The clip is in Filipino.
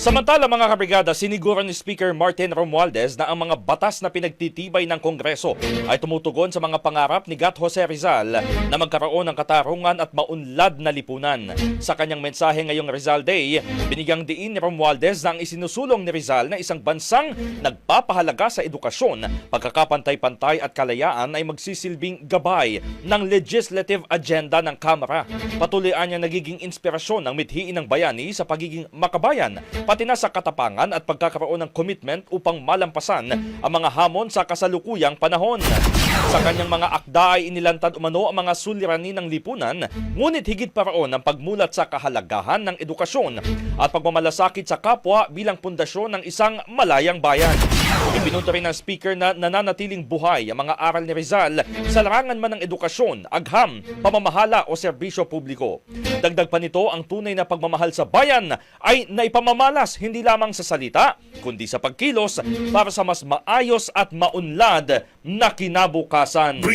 Samantala mga kabrigada, siniguro ni Speaker Martin Romualdez na ang mga batas na pinagtitibay ng Kongreso ay tumutugon sa mga pangarap ni Gat Jose Rizal na magkaroon ng katarungan at maunlad na lipunan. Sa kanyang mensahe ngayong Rizal Day, binigyang diin ni Romualdez na ang isinusulong ni Rizal na isang bansang nagpapahalaga sa edukasyon, pagkakapantay-pantay at kalayaan ay magsisilbing gabay ng legislative agenda ng Kamara. Patuloy niya nagiging inspirasyon ng mithiin ng bayani sa pagiging makabayan, pati na sa katapangan at pagkakaroon ng commitment upang malampasan ang mga hamon sa kasalukuyang panahon. Sa kanyang mga akda ay inilantad umano ang mga suliranin ng lipunan, ngunit higit pa roon ang pagmulat sa kahalagahan ng edukasyon at pagmamalasakit sa kapwa bilang pundasyon ng isang malayang bayan. Ipinunto rin ng Speaker na nananatiling buhay ang mga aral ni Rizal sa larangan man ng edukasyon, agham, pamamahala o serbisyo publiko. Dagdag pa nito, ang tunay na pagmamahal sa bayan ay naipamamalas hindi lamang sa salita, kundi sa pagkilos para sa mas maayos at maunlad na kinabukasan.